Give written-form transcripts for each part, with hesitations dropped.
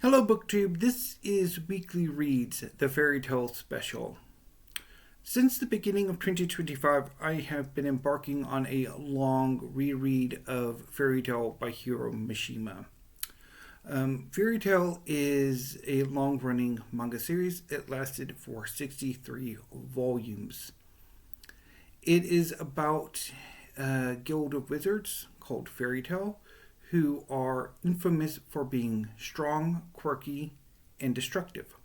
Hello, BookTube. This is Weekly Reads, the Fairy Tale Special. Since the beginning of 2025, I have been embarking on a long reread of Fairy Tale by Hiro Mishima. Fairy Tale is a long-running manga series. It lasted for 63 volumes. It is about a guild of wizards called Fairy Tale, who are infamous for being strong, quirky, and destructive.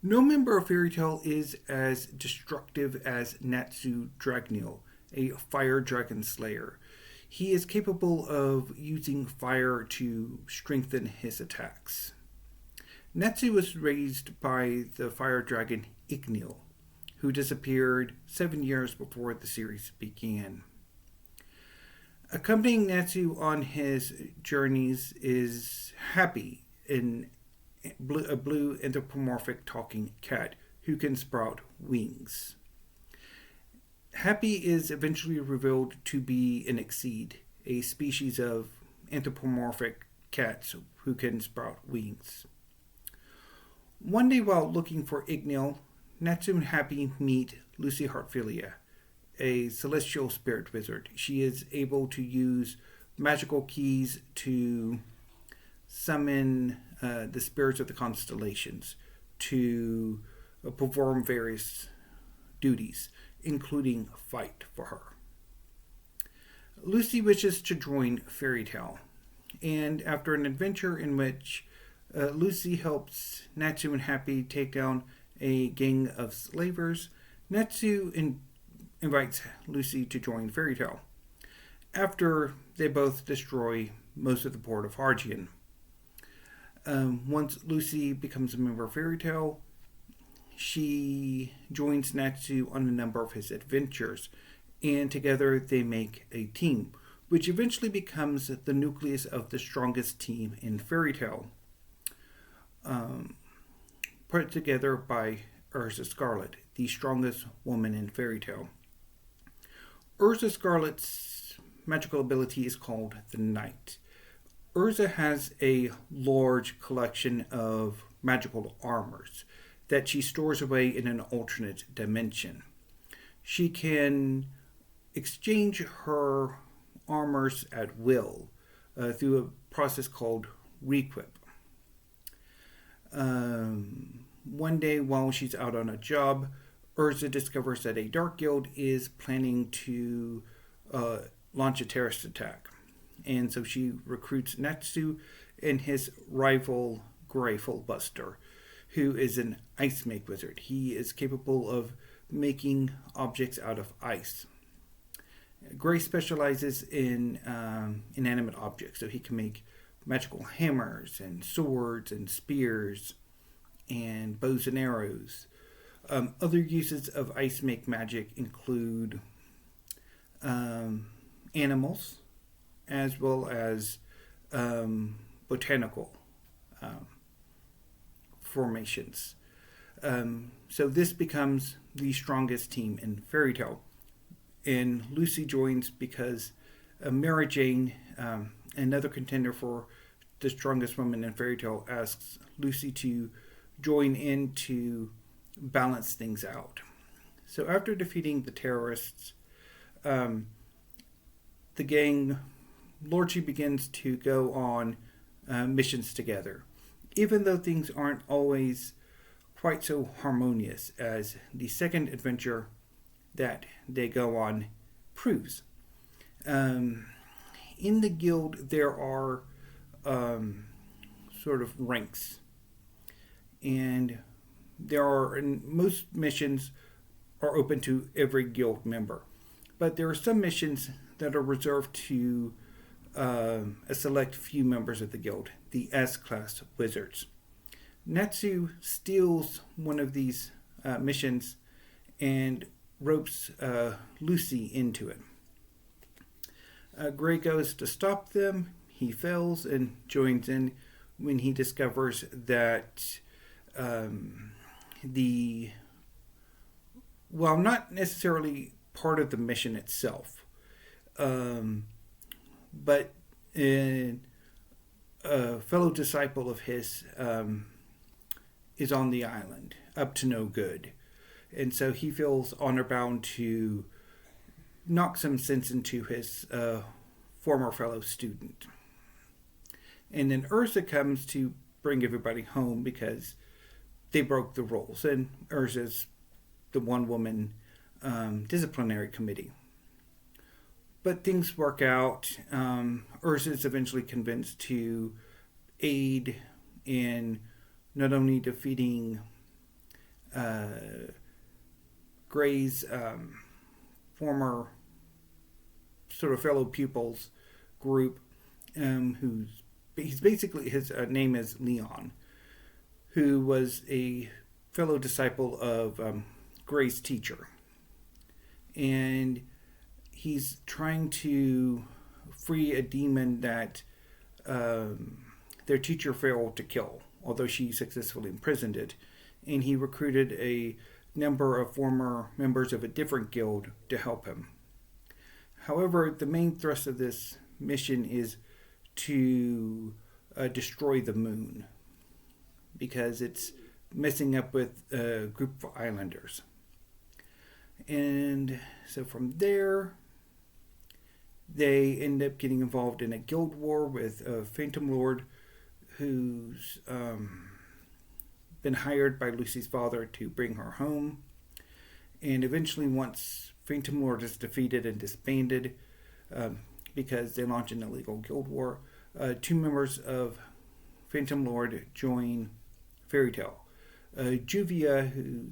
No member of Fairy Tale is as destructive as Natsu Dragneel, a fire dragon slayer. He is capable of using fire to strengthen his attacks. Natsu was raised by the fire dragon Igneel, who disappeared 7 years before the series began. Accompanying Natsu on his journeys is Happy, a blue anthropomorphic talking cat who can sprout wings. Happy is eventually revealed to be an Exceed, a species of anthropomorphic cats who can sprout wings. One day while looking for Igneel, Natsu and Happy meet Lucy Heartfilia, a celestial spirit wizard. She is able to use magical keys to summon the spirits of the constellations to perform various duties, including fight for her. Lucy wishes to join Fairy Tale, and after an adventure in which Lucy helps Natsu and Happy take down a gang of slavers, Natsu invites Lucy to join Fairy Tale, after they both destroy most of the port of Hargian. Once Lucy becomes a member of Fairy Tale, she joins Natsu on a number of his adventures, and together they make a team, which eventually becomes the nucleus of the strongest team in Fairy Tale, put together by Urza Scarlet, the strongest woman in Fairy Tale. Urza Scarlet's magical ability is called the Knight. Urza has a large collection of magical armors that she stores away in an alternate dimension. She can exchange her armors at will through a process called requip. One day while she's out on a job, Urza discovers that a dark guild is planning to launch a terrorist attack. And so she recruits Natsu and his rival Greyful Buster, who is an ice make wizard. He is capable of making objects out of ice. Grey specializes in inanimate objects, so he can make magical hammers and swords and spears and bows and arrows. Other uses of ice make magic include animals as well as botanical formations. So this becomes the strongest team in Fairy Tale. And Lucy joins because Mary Jane, another contender for the strongest woman in Fairy Tale, asks Lucy to join in to balance things out. So after defeating the terrorists, the gang largely begins to go on missions together, even though things aren't always quite so harmonious as the second adventure that they go on proves. In the guild, there are sort of ranks, and most missions are open to every guild member, but there are some missions that are reserved to a select few members of the guild, the S-class wizards. Natsu steals one of these missions and ropes Lucy into it. Grey goes to stop them. He fails and joins in when he discovers that not necessarily part of the mission itself, but a fellow disciple of his is on the island, up to no good. And so he feels honor bound to knock some sense into his former fellow student. And then Urza comes to bring everybody home because they broke the rules. And Urza's the one-woman disciplinary committee. But things work out. Urza is eventually convinced to aid in not only defeating Gray's former sort of fellow pupils group, he's basically, his name is Leon, who was a fellow disciple of Gray's teacher. And he's trying to free a demon that their teacher failed to kill, although she successfully imprisoned it. And he recruited a number of former members of a different guild to help him. However, the main thrust of this mission is to destroy the moon, because it's messing up with a group of islanders. And so from there, they end up getting involved in a guild war with a Phantom Lord who's been hired by Lucy's father to bring her home. And eventually, once Phantom Lord is defeated and disbanded, because they launch an illegal guild war, two members of Phantom Lord join Fairy Tail. Juvia, who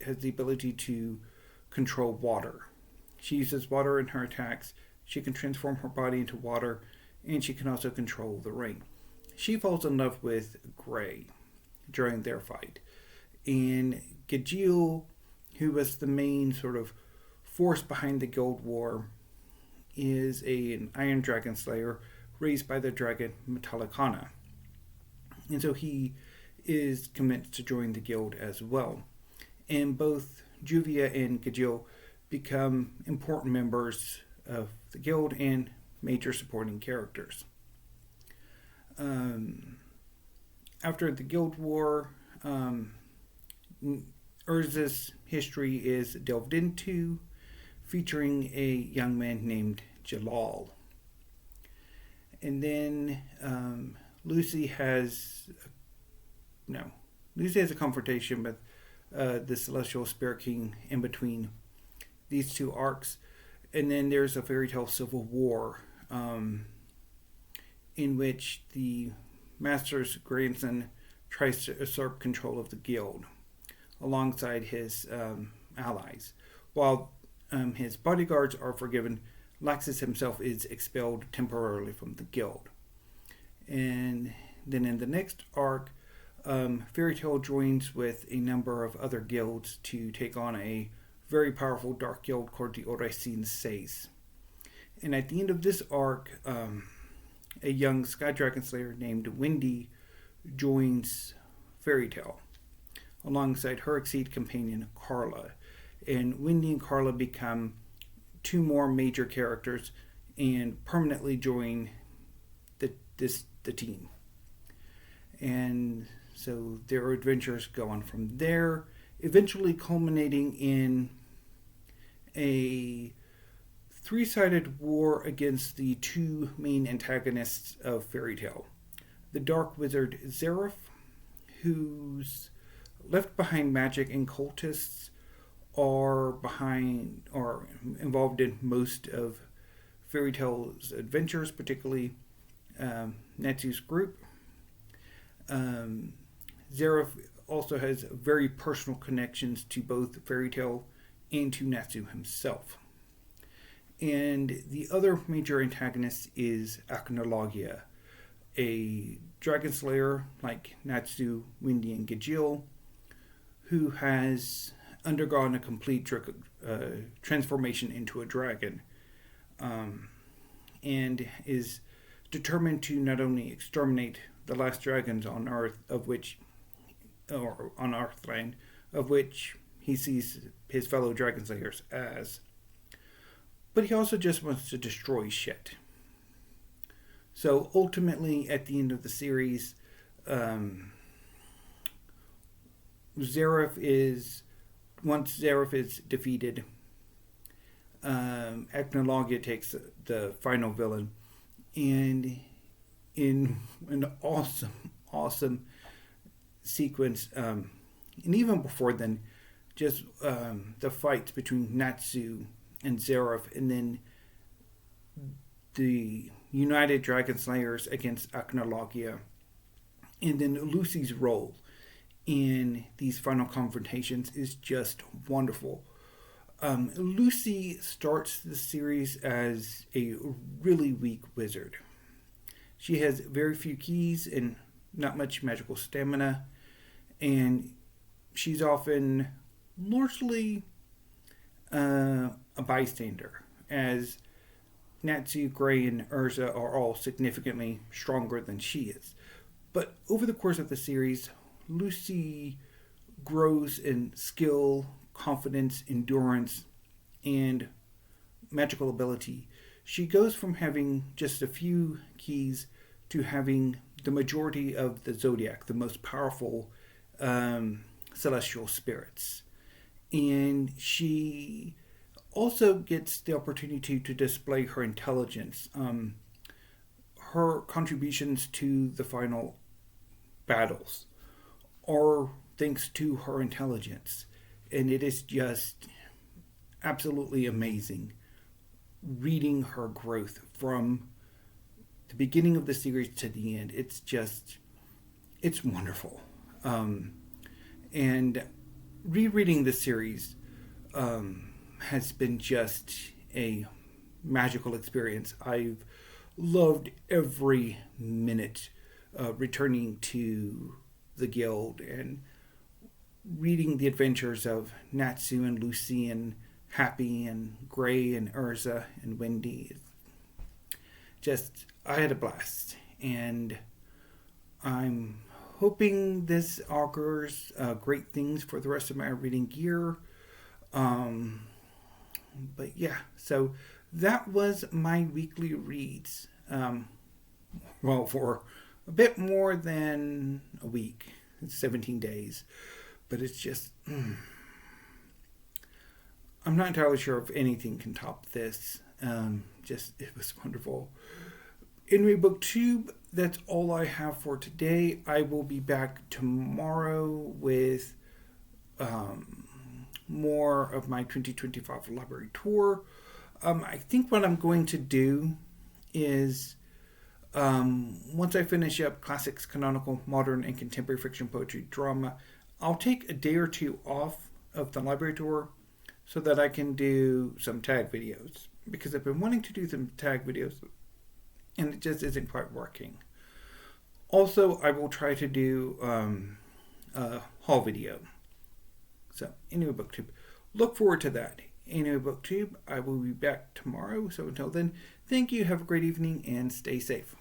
has the ability to control water. She uses water in her attacks. She can transform her body into water, and she can also control the rain. She falls in love with Gray during their fight. And Gajeel, who was the main sort of force behind the Guild War, is an Iron Dragon Slayer raised by the dragon Metallicana. And so he is convinced to join the guild as well. And both Juvia and Gajeel become important members of the guild and major supporting characters. After the Guild War, Urza's history is delved into, featuring a young man named Jalal. And then Lucy has a confrontation with the Celestial Spirit King in between these two arcs. And then there's a Fairy Tail civil war in which the Master's grandson tries to usurp control of the guild alongside his allies. While his bodyguards are forgiven, Laxus himself is expelled temporarily from the guild. And then in the next arc, Fairy Tail joins with a number of other guilds to take on a very powerful dark guild called the Oraisin Seis. And at the end of this arc, a young Sky Dragon Slayer named Wendy joins Fairy Tail alongside her Exceed companion Carla. And Wendy and Carla become two more major characters and permanently join the team. And so their adventures go on from there, eventually culminating in a three-sided war against the two main antagonists of Fairy Tail. The Dark Wizard Zeref, who's left behind magic, and cultists are involved in most of Fairy Tail's adventures, particularly Natsu's group. Zeref also has very personal connections to both Fairy Tail and to Natsu himself. And the other major antagonist is Acnologia, a dragon slayer like Natsu, Wendy, and Gajeel, who has undergone a complete transformation into a dragon, and is determined to not only exterminate the last dragons on Earth, on Earthland, of which he sees his fellow dragon slayers as, but he also just wants to destroy shit. So ultimately, at the end of the series, um, Zareth is once Zareth is defeated, Echnologia takes the final villain, and in an awesome sequence, and even before then, just the fights between Natsu and Zareth, and then the United Dragon Slayers against Echnologia, and then Lucy's role in these final confrontations is just wonderful. Lucy starts the series as a really weak wizard. She has very few keys and not much magical stamina, and she's often largely a bystander, as Natsu, Gray, and Urza are all significantly stronger than she is. But over the course of the series, Lucy grows in skill, confidence, endurance, and magical ability. She goes from having just a few keys to having the majority of the zodiac, the most powerful celestial spirits. And she also gets the opportunity to display her intelligence. Her contributions to the final battles are thanks to her intelligence. And it is just absolutely amazing reading her growth from the beginning of the series to the end. It's wonderful. And rereading the series has been just a magical experience. I've loved every minute returning to the guild and reading the adventures of Natsu and Lucy and Happy and Gray and Urza and Wendy. I had a blast, and I'm hoping this augurs great things for the rest of my reading gear. But yeah, so that was my weekly reads. For a bit more than a week, it's 17 days, but it's just, I'm not entirely sure if anything can top this. It was wonderful. Anyway, BookTube, that's all I have for today. I will be back tomorrow with more of my 2025 library tour. I think what I'm going to do is, once I finish up classics, canonical, modern, and contemporary fiction, poetry, drama, I'll take a day or two off of the library tour so that I can do some tag videos, because I've been wanting to do some tag videos and it just isn't quite working. Also, I will try to do a haul video. So, anyway, BookTube, look forward to that. Anyway, BookTube, I will be back tomorrow. So until then, thank you, have a great evening, and stay safe.